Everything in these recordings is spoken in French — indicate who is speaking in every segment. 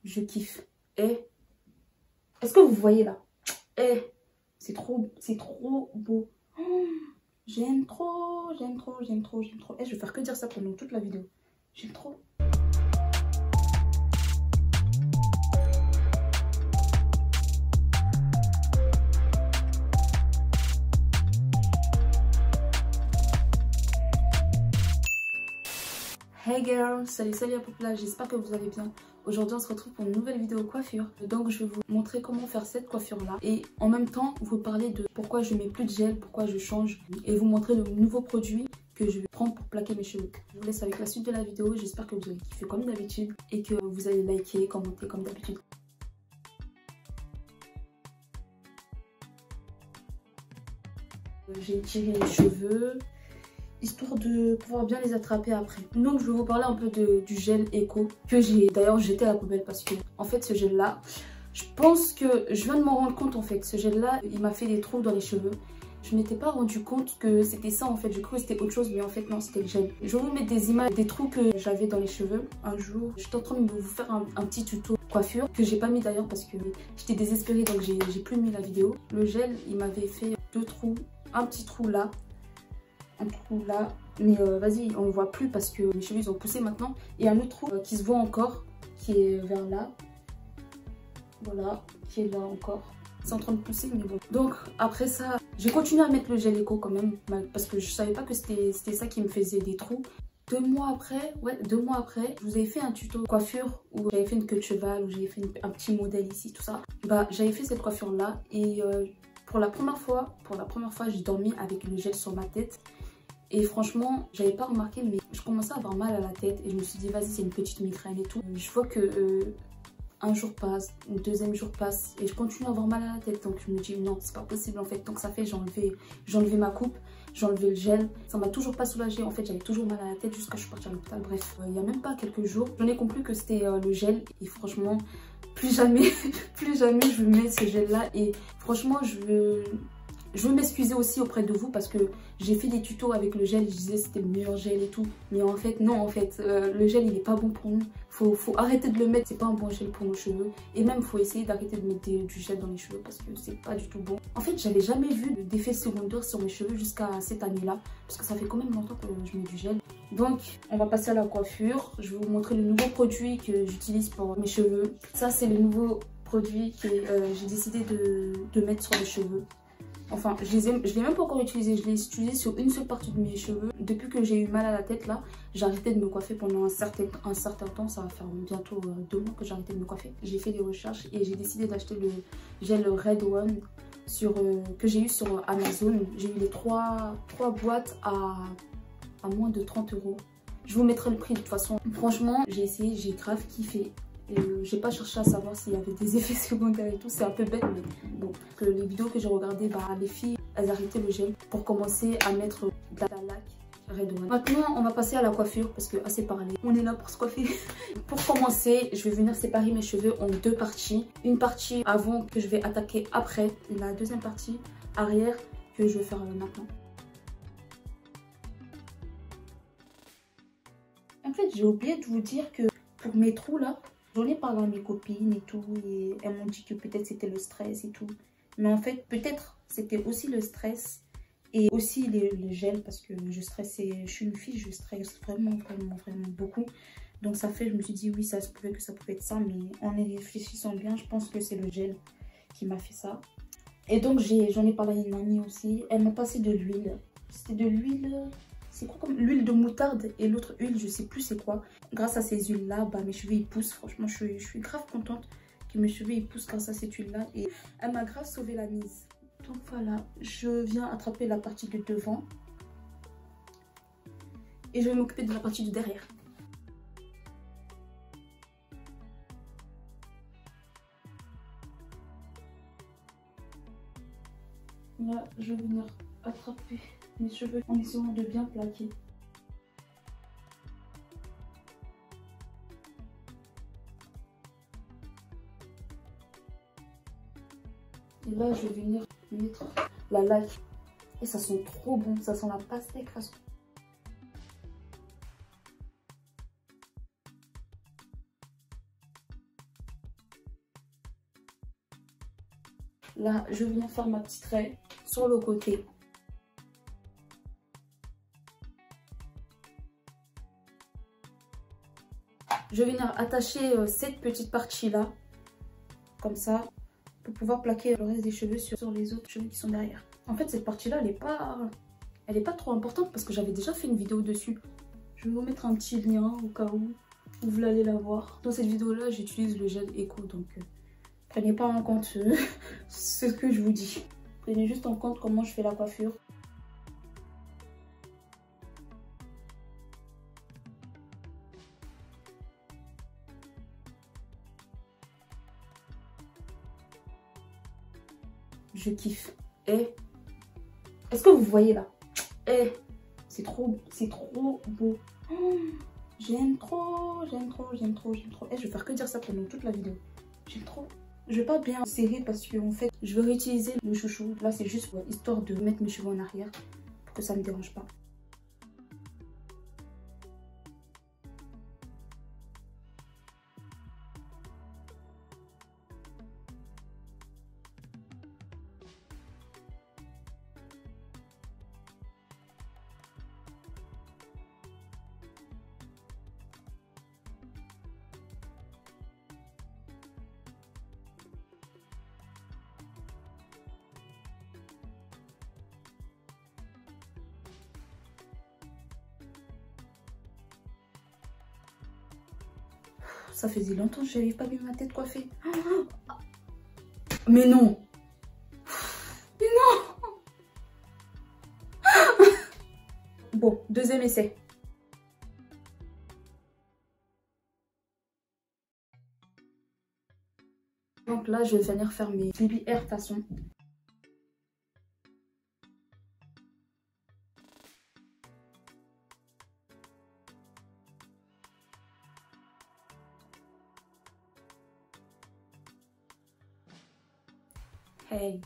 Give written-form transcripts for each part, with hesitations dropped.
Speaker 1: Je kiffe. Et est-ce que vous voyez là? Et c'est trop beau. Oh, j'aime trop, j'aime trop, j'aime trop, j'aime trop. Et je vais faire que dire ça pendant toute la vidéo. J'aime trop. Hey girls, salut à Popla, j'espère que vous allez bien. Aujourd'hui on se retrouve pour une nouvelle vidéo coiffure. Donc je vais vous montrer comment faire cette coiffure là. Et en même temps vous parler de pourquoi je mets plus de gel, pourquoi je change. Et vous montrer le nouveau produit que je vais prendre pour plaquer mes cheveux. Je vous laisse avec la suite de la vidéo, j'espère que vous allez kiffer comme d'habitude. Et que vous allez liker, commenter comme d'habitude. J'ai étiré les cheveux, histoire de pouvoir bien les attraper après. Donc je vais vous parler un peu du gel Eco que j'ai d'ailleurs jeté à la poubelle parce que en fait ce gel là, je pense que je viens de m'en rendre compte en fait. Ce gel là il m'a fait des trous dans les cheveux. Je m'étais pas rendu compte que c'était ça en fait, je croyais que c'était autre chose mais en fait non, c'était le gel. Je vais vous mettre des images des trous que j'avais dans les cheveux. Un jour j'étais en train de vous faire un petit tuto coiffure que j'ai pas mis d'ailleurs parce que j'étais désespérée donc j'ai plus mis la vidéo. Le gel il m'avait fait deux trous, un petit trou là, un trou là, mais vas-y on ne voit plus parce que mes cheveux ils ont poussé maintenant, et un autre trou qui se voit encore qui est vers là, voilà, qui est là encore, c'est en train de pousser mais bon. Donc après ça j'ai continué à mettre le gel Eco quand même parce que je savais pas que c'était ça qui me faisait des trous. 2 mois après, ouais 2 mois après, je vous avais fait un tuto coiffure où j'avais fait une queue de cheval, où j'avais fait un petit modèle ici tout ça. Bah j'avais fait cette coiffure là et pour la première fois j'ai dormi avec le gel sur ma tête. Et franchement, j'avais pas remarqué, mais je commençais à avoir mal à la tête. Et je me suis dit, vas-y, c'est une petite migraine et tout. Je vois que un jour passe, un deuxième jour passe, et je continue à avoir mal à la tête. Donc je me dis, non, c'est pas possible en fait. Donc ça fait, j'ai enlevé ma coupe, j'ai enlevé le gel. Ça m'a toujours pas soulagée. En fait, j'avais toujours mal à la tête jusqu'à ce que je suis partie à l'hôpital. Bref, il y a même pas quelques jours, j'en ai compris que c'était le gel. Et franchement, plus jamais, plus jamais je mets ce gel là. Et franchement, je veux m'excuser aussi auprès de vous parce que j'ai fait des tutos avec le gel, je disais c'était le meilleur gel et tout. Mais en fait non, en fait le gel il est pas bon pour nous. Faut arrêter de le mettre, c'est pas un bon gel pour nos cheveux. Et même faut essayer d'arrêter de mettre du gel dans les cheveux parce que c'est pas du tout bon. En fait j'avais jamais vu d'effet secondaire sur mes cheveux jusqu'à cette année là. Parce que ça fait quand même longtemps que je mets du gel. Donc on va passer à la coiffure. Je vais vous montrer le nouveau produit que j'utilise pour mes cheveux. Ça c'est le nouveau produit que j'ai décidé de mettre sur les cheveux. Enfin, je l'ai même pas encore utilisé, je l'ai utilisé sur une seule partie de mes cheveux. Depuis que j'ai eu mal à la tête là, j'ai arrêté de me coiffer pendant un certain temps. Ça va faire bientôt 2 mois que j'ai arrêté de me coiffer. J'ai fait des recherches et j'ai décidé d'acheter le gel Red One que j'ai eu sur Amazon. J'ai eu les 3 boîtes à moins de 30 €. Je vous mettrai le prix de toute façon. Franchement, j'ai essayé, j'ai grave kiffé. J'ai pas cherché à savoir s'il y avait des effets secondaires et tout, c'est un peu bête mais bon, que les vidéos que j'ai regardées, bah les filles elles arrêtaient le gel pour commencer à mettre de la laque Red One. Maintenant on va passer à la coiffure parce que assez parlé, on est là pour se coiffer. Pour commencer, je vais venir séparer mes cheveux en 2 parties. Une partie avant que je vais attaquer après, et la deuxième partie arrière que je vais faire maintenant. En fait j'ai oublié de vous dire que pour mes trous là, j'en ai parlé à mes copines et tout, et elles m'ont dit que peut-être c'était le stress et tout. Mais en fait, peut-être c'était aussi le stress et aussi le gel parce que je stressais, je suis une fille, je stresse vraiment beaucoup. Donc ça fait, je me suis dit oui, ça pouvait être ça, mais en y réfléchissant bien, je pense que c'est le gel qui m'a fait ça. Et donc j'en ai parlé à une amie aussi, elle m'a passé de l'huile. C'était de l'huile... C'est quoi comme l'huile de moutarde et l'autre huile, je sais plus c'est quoi. Grâce à ces huiles là, bah mes cheveux ils poussent. Franchement je suis grave contente que mes cheveux ils poussent grâce à cette huile là. Et elle m'a grave sauvé la mise. Donc voilà, je viens attraper la partie de devant. Et je vais m'occuper de la partie de derrière. Là je vais venir attraper mes cheveux en essayant de bien plaquer. Et là je vais venir mettre la laque. Et ça sent trop bon, ça sent la pastèque. Là, je vais venir faire ma petite raie sur le côté. Je vais venir attacher cette petite partie-là, comme ça, pour pouvoir plaquer le reste des cheveux sur les autres cheveux qui sont derrière. En fait, cette partie-là, elle est pas trop importante parce que j'avais déjà fait une vidéo dessus. Je vais vous mettre un petit lien au cas où vous voulez aller la voir. Dans cette vidéo-là, j'utilise le gel Eco, donc prenez pas en compte ce que je vous dis. Prenez juste en compte comment je fais la coiffure. Je kiffe. Et est-ce que vous voyez là? Et c'est trop beau. Oh, j'aime trop. Et je vais faire que dire ça pendant toute la vidéo. J'aime trop. Je vais pas bien serrer parce que en fait, je vais réutiliser le chouchou. Là, c'est juste histoire de mettre mes cheveux en arrière pour que ça ne me dérange pas. Ça faisait longtemps que je n'avais pas vu ma tête coiffée. Mais non. Mais non. Bon, deuxième essai. Donc là, je vais venir faire mes baby hair façon. Hey.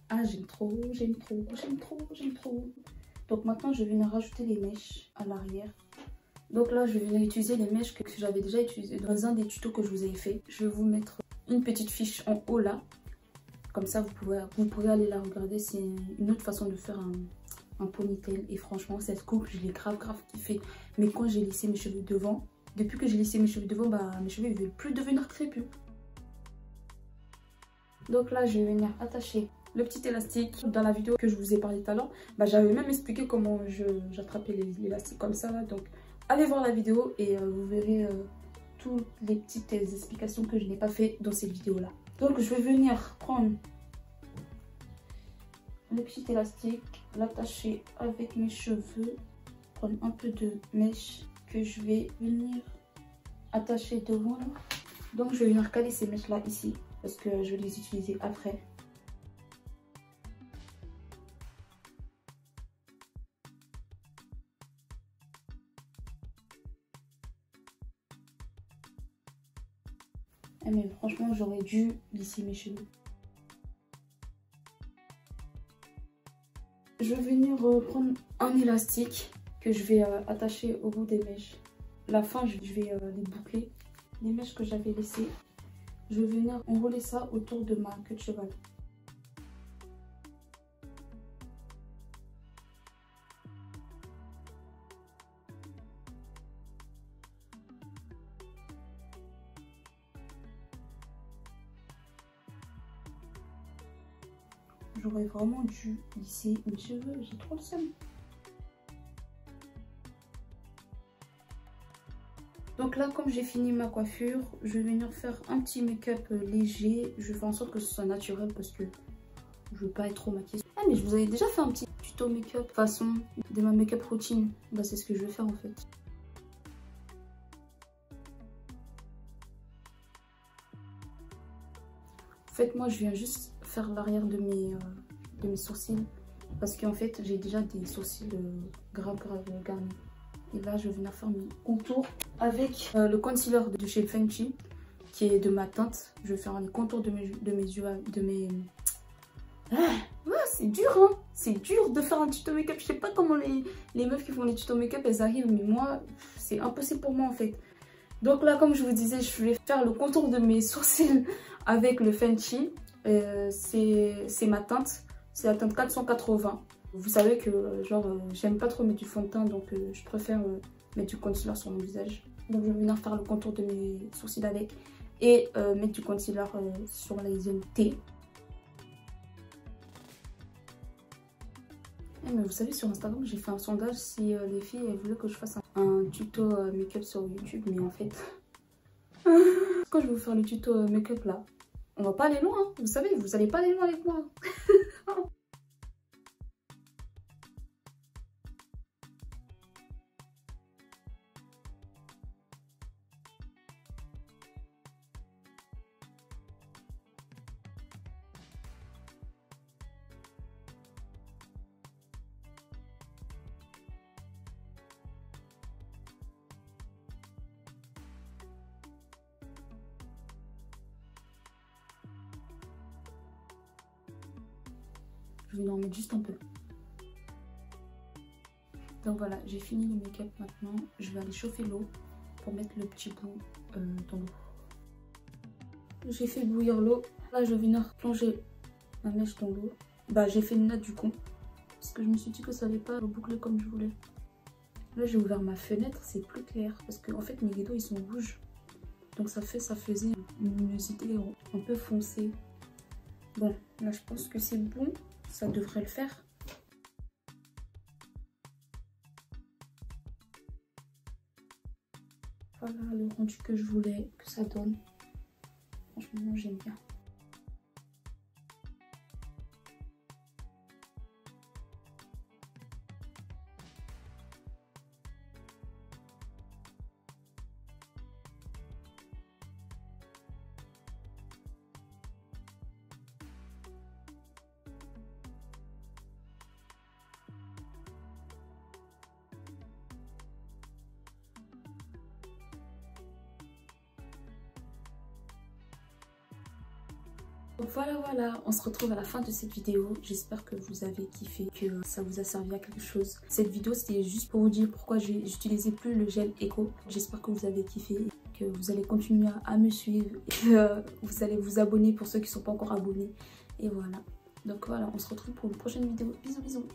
Speaker 1: Ah, j'aime trop. Donc maintenant, je vais venir rajouter les mèches à l'arrière. Donc là, je vais venir utiliser les mèches que j'avais déjà utilisées dans un des tutos que je vous ai fait. Je vais vous mettre une petite fiche en haut là. Comme ça, vous pourrez aller la regarder. C'est une autre façon de faire un ponytail. Et franchement, cette coupe, je l'ai grave kiffé. Mais quand j'ai lissé mes cheveux devant, depuis que j'ai lissé mes cheveux devant, mes cheveux ne veulent plus devenir crépus. Donc là, je vais venir attacher le petit élastique. Dans la vidéo que je vous ai parlé tout à l'heure, j'avais même expliqué comment j'attrapais l'élastique comme ça. Là. Donc, allez voir la vidéo et vous verrez toutes les petites explications que je n'ai pas fait dans cette vidéo-là. Donc, je vais venir prendre le petit élastique, l'attacher avec mes cheveux, prendre un peu de mèche que je vais venir attacher devant. Donc, je vais venir caler ces mèches-là ici. Parce que je vais les utiliser après. Mais franchement, j'aurais dû lisser mes cheveux. Je vais venir prendre un élastique que je vais attacher au bout des mèches. La fin, je vais les boucler. Les mèches que j'avais laissées. Je vais venir enrouler ça autour de ma queue de cheval. J'aurais vraiment dû lisser mes cheveux, j'ai trop le seum. Donc là, comme j'ai fini ma coiffure, je vais venir faire un petit make-up léger. Je fais en sorte que ce soit naturel parce que je veux pas être trop maquillée. Ah mais je vous avais déjà fait un petit tuto make-up façon de ma make-up routine. C'est ce que je vais faire en fait. En fait, moi je viens juste faire l'arrière de mes sourcils. Parce qu'en fait, j'ai déjà des sourcils grave garnis. Et là, je vais venir faire mes contours avec le concealer de chez Fenty, qui est de ma teinte. Je vais faire les contours de mes yeux, c'est dur, hein. C'est dur de faire un tuto make-up. Je sais pas comment les meufs qui font les tutos make-up, elles arrivent. Mais moi, c'est impossible pour moi, en fait. Donc là, comme je vous disais, je vais faire le contour de mes sourcils avec le Fenty. C'est ma teinte, c'est la teinte 480. Vous savez que genre j'aime pas trop mettre du fond de teint, donc je préfère mettre du concealer sur mon visage. Donc je vais venir faire le contour de mes sourcils avec et mettre du concealer sur les zones T. Mais vous savez, sur Instagram, j'ai fait un sondage si les filles elles voulaient que je fasse un tuto make-up sur YouTube. Mais en fait, quand je vais vous faire le tuto make-up là, on va pas aller loin. Hein. Vous savez, vous allez pas aller loin avec moi. Je vais en mettre juste un peu. Donc voilà, j'ai fini le make-up maintenant. Je vais aller chauffer l'eau pour mettre le petit bout dans l'eau. J'ai fait bouillir l'eau. Là, je vais venir plonger ma mèche dans l'eau. Bah, j'ai fait une natte du coup. Parce que je me suis dit que ça allait pas boucler comme je voulais. Là, j'ai ouvert ma fenêtre, c'est plus clair. Parce que en fait, mes rideaux, ils sont rouges. Donc ça faisait une luminosité un peu foncée. Bon, là, je pense que c'est bon. Ça devrait le faire. Voilà le rendu que je voulais que ça donne. Franchement, j'aime bien. Donc voilà, on se retrouve à la fin de cette vidéo. J'espère que vous avez kiffé, que ça vous a servi à quelque chose. Cette vidéo, c'était juste pour vous dire pourquoi j'utilisais plus le gel Eco. J'espère que vous avez kiffé, que vous allez continuer à me suivre, et que vous allez vous abonner pour ceux qui ne sont pas encore abonnés. Et voilà. Donc voilà, on se retrouve pour une prochaine vidéo. Bisous, bisous.